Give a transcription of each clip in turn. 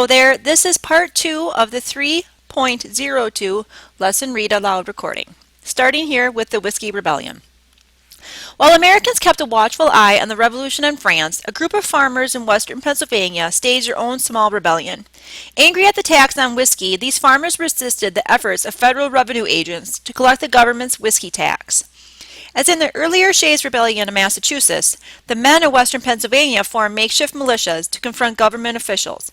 Hello there, this is part 2 of the 3.02 lesson read aloud recording, starting here with the Whiskey Rebellion. While Americans kept a watchful eye on the revolution in France, a group of farmers in western Pennsylvania staged their own small rebellion. Angry at the tax on whiskey, these farmers resisted the efforts of federal revenue agents to collect the government's whiskey tax. As in the earlier Shays Rebellion in Massachusetts, the men of western Pennsylvania formed makeshift militias to confront government officials.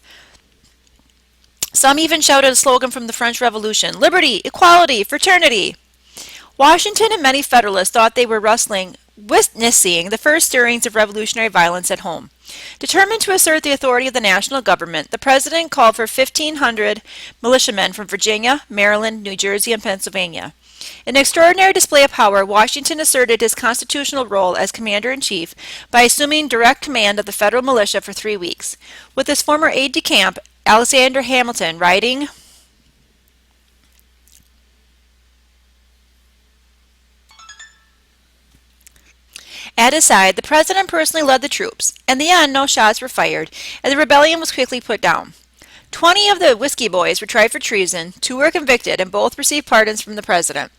Some even shouted a slogan from the French Revolution, "Liberty, equality, fraternity." Washington and many Federalists thought they were witnessing the first stirrings of revolutionary violence at home. Determined to assert the authority of the national government, the president called for 1,500 militiamen from Virginia, Maryland, New Jersey, and Pennsylvania. In an extraordinary display of power, Washington asserted his constitutional role as commander-in-chief by assuming direct command of the federal militia for 3 weeks. With his former aide-de-camp, Alexander Hamilton, riding at his side, the president personally led the troops. In the end, no shots were fired, and the rebellion was quickly put down. 20 of the Whiskey Boys were tried for treason, 2 were convicted, and both received pardons from the president.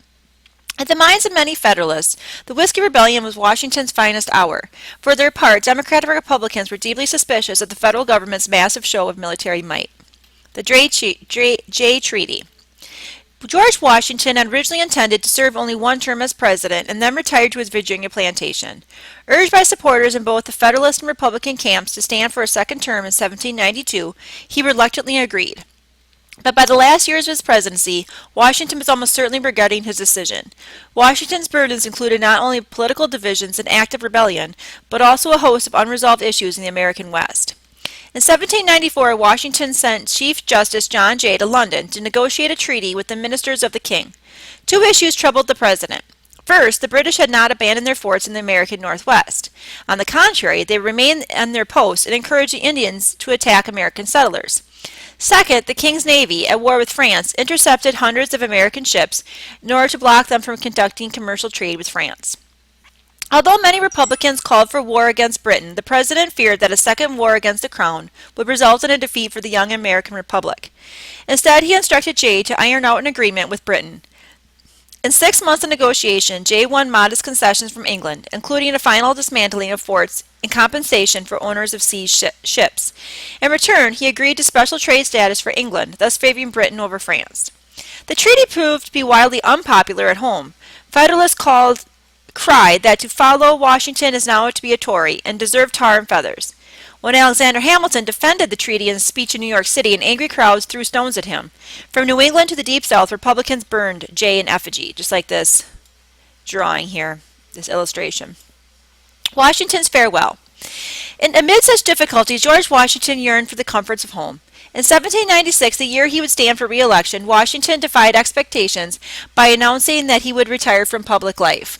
In the minds of many Federalists, the Whiskey Rebellion was Washington's finest hour. For their part, Democratic and Republicans were deeply suspicious of the federal government's massive show of military might. The Jay Treaty. George Washington had originally intended to serve only one term as president and then retired to his Virginia plantation. Urged by supporters in both the Federalist and Republican camps to stand for a second term in 1792, he reluctantly agreed. But by the last years of his presidency, Washington was almost certainly regretting his decision. Washington's burdens included not only political divisions and active rebellion, but also a host of unresolved issues in the American West. In 1794, Washington sent Chief Justice John Jay to London to negotiate a treaty with the ministers of the king. 2 issues troubled the president. First, the British had not abandoned their forts in the American Northwest. On the contrary, they remained on their posts and encouraged the Indians to attack American settlers. Second, the King's Navy, at war with France, intercepted hundreds of American ships in order to block them from conducting commercial trade with France. Although many Republicans called for war against Britain, the president feared that a second war against the crown would result in a defeat for the young American Republic. Instead, he instructed Jay to iron out an agreement with Britain. In 6 months of negotiation, Jay won modest concessions from England, including a final dismantling of forts in compensation for owners of seized ships. In return, he agreed to special trade status for England, thus favoring Britain over France. The treaty proved to be wildly unpopular at home. Federalists cried that to follow Washington is now to be a Tory and deserved tar and feathers. When Alexander Hamilton defended the treaty in a speech in New York City, angry crowds threw stones at him. From New England to the Deep South, Republicans burned Jay in effigy, just like this drawing here, this illustration. Washington's farewell. Amid such difficulties, George Washington yearned for the comforts of home. In 1796, the year he would stand for re-election, Washington defied expectations by announcing that he would retire from public life.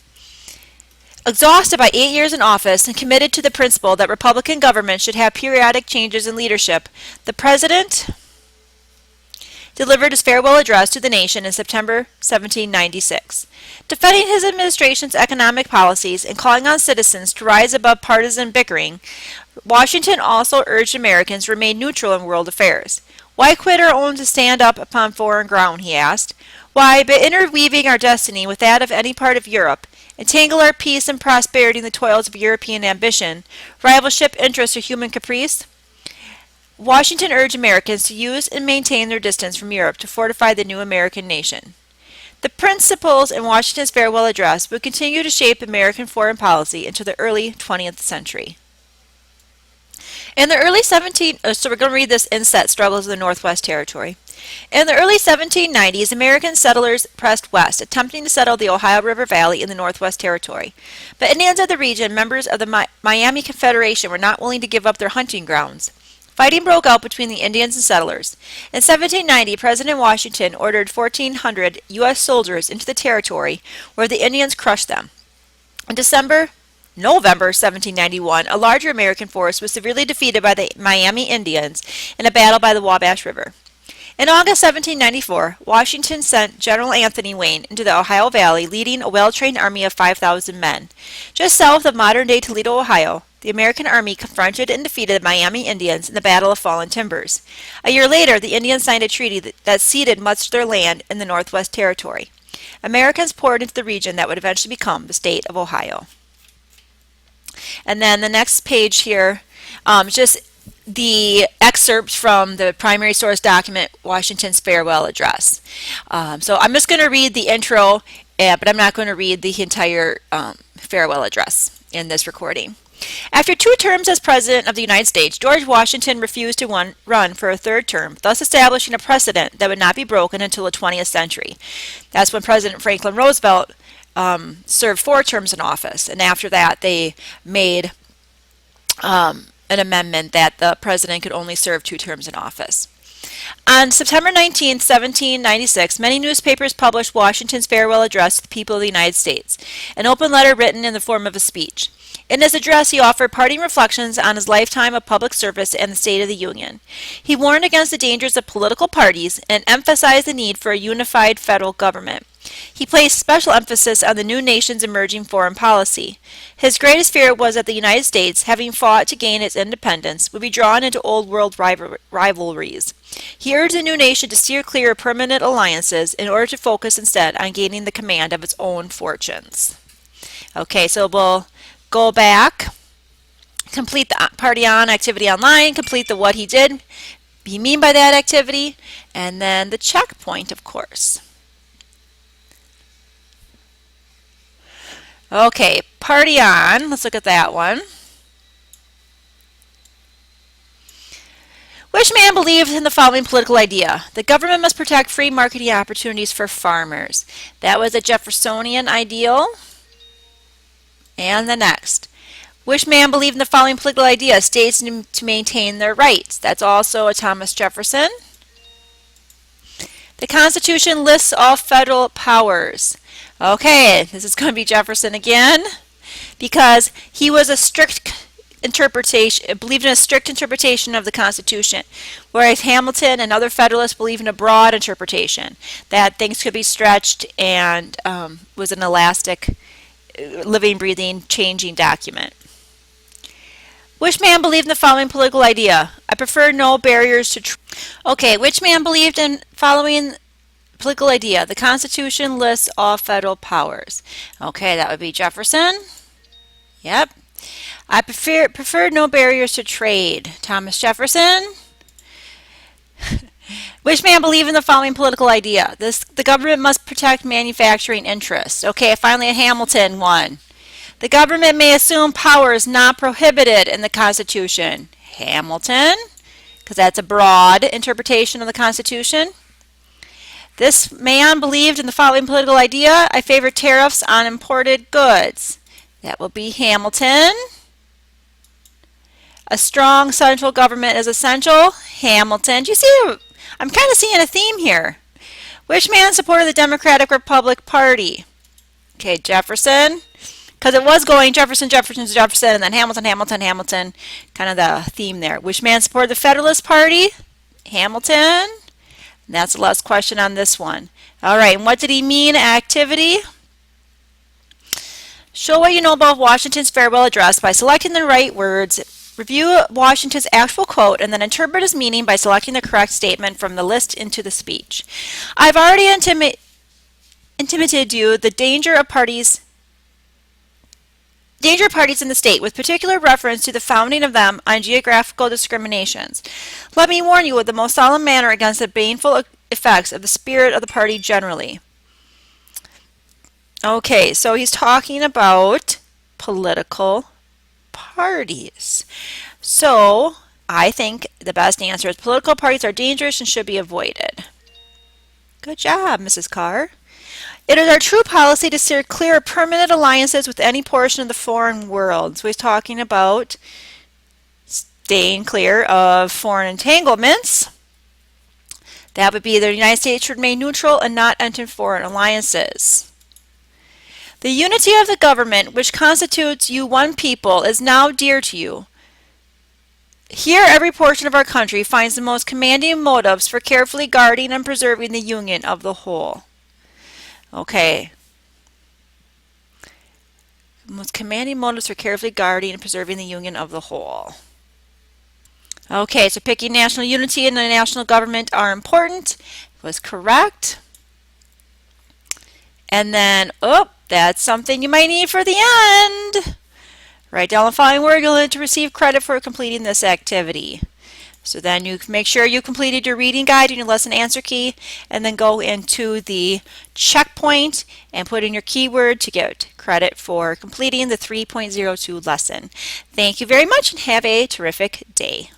Exhausted by 8 years in office and committed to the principle that Republican government should have periodic changes in leadership, the president delivered his farewell address to the nation in September 1796. Defending his administration's economic policies and calling on citizens to rise above partisan bickering, Washington also urged Americans to remain neutral in world affairs. "Why quit our own to stand up upon foreign ground?" he asked. "Why, by interweaving our destiny with that of any part of Europe, entangle our peace and prosperity in the toils of European ambition, rivalship, interest, or human caprice?" Washington urged Americans to use and maintain their distance from Europe to fortify the new American nation. The principles in Washington's farewell address would continue to shape American foreign policy into the early 20th century. In the early so we're going to read this inset, Struggles of the Northwest Territory. In the early 1790s, American settlers pressed west, attempting to settle the Ohio River Valley in the Northwest Territory. But Indians of the region, members of the Miami Confederation, were not willing to give up their hunting grounds. Fighting broke out between the Indians and settlers. In 1790, President Washington ordered 1,400 U.S. soldiers into the territory, where the Indians crushed them. In November 1791, a larger American force was severely defeated by the Miami Indians in a battle by the Wabash River. In August 1794, Washington sent General Anthony Wayne into the Ohio Valley, leading a well-trained army of 5,000 men. Just south of modern-day Toledo, Ohio, the American army confronted and defeated the Miami Indians in the Battle of Fallen Timbers. A year later, the Indians signed a treaty that ceded much of their land in the Northwest Territory. Americans poured into the region that would eventually become the state of Ohio. And then the next page here, just the excerpt from the primary source document, Washington's farewell address. So I'm just going to read the intro, but I'm not going to read the entire farewell address in this recording. After 2 terms as President of the United States, George Washington refused to run for a 3rd term, thus establishing a precedent that would not be broken until the 20th century. That's when President Franklin Roosevelt served 4 terms in office, and after that they made an amendment that the president could only serve 2 terms in office. On September 19, 1796, many newspapers published Washington's farewell address to the people of the United States, an open letter written in the form of a speech. In his address, he offered parting reflections on his lifetime of public service and the state of the Union. He warned against the dangers of political parties and emphasized the need for a unified federal government. He placed special emphasis on the new nation's emerging foreign policy. His greatest fear was that the United States, having fought to gain its independence, would be drawn into old world rivalries. He urged the new nation to steer clear of permanent alliances in order to focus instead on gaining the command of its own fortunes. Okay, so we'll go back, complete the party on activity online, complete the what he did, he mean by that activity, and then the checkpoint, of course. Okay, party on. Let's look at that one. Which man believed in the following political idea? The government must protect free marketing opportunities for farmers. That was a Jeffersonian ideal. And the next. Which man believed in the following political idea? States to maintain their rights. That's also a Thomas Jefferson. The Constitution lists all federal powers. Okay, this is going to be Jefferson again, because he was a strict interpretation, believed in a strict interpretation of the Constitution, whereas Hamilton and other Federalists believed in a broad interpretation, that things could be stretched and was an elastic, living, breathing, changing document. Which man believed in the following political idea? I prefer no barriers to Okay, which man believed in following political idea? The Constitution lists all federal powers. Okay, that would be Jefferson. Yep. I prefer no barriers to trade. Thomas Jefferson. Which man believed in the following political idea? The government must protect manufacturing interests. Okay, finally a Hamilton one. The government may assume powers not prohibited in the Constitution. Hamilton, because that's a broad interpretation of the Constitution. This man believed in the following political idea. I favor tariffs on imported goods. That will be Hamilton. A strong central government is essential. Hamilton. Do you see? I'm kind of seeing a theme here. Which man supported the Democratic Republic Party? Okay, Jefferson. Because it was going Jefferson, Jefferson, Jefferson, and then Hamilton, Hamilton, Hamilton. Kind of the theme there. Which man supported the Federalist Party? Hamilton. And that's the last question on this one. All right, and what did he mean? Activity. Show what you know about Washington's farewell address by selecting the right words. Review Washington's actual quote and then interpret his meaning by selecting the correct statement from the list into the speech. I've already intimated you the danger of parties in the state, with particular reference to the founding of them on geographical discriminations. Let me warn you with the most solemn manner against the baneful effects of the spirit of the party generally. Okay, so he's talking about political parties. So I think the best answer is political parties are dangerous and should be avoided. Good job, Mrs. Carr. It is our true policy to steer clear of permanent alliances with any portion of the foreign world. So he's talking about staying clear of foreign entanglements. That would be the United States should remain neutral and not enter foreign alliances. The unity of the government, which constitutes you one people, is now dear to you. Here every portion of our country finds the most commanding motives for carefully guarding and preserving the union of the whole. Okay. Most commanding motives for carefully guarding and preserving the union of the whole. Okay, so picking national unity and the national government are important was correct. And then, oh, that's something you might need for the end. Write down the following word you'll need to receive credit for completing this activity. So then you make sure you completed your reading guide and your lesson answer key, and then go into the checkpoint and put in your keyword to get credit for completing the 3.02 lesson. Thank you very much and have a terrific day.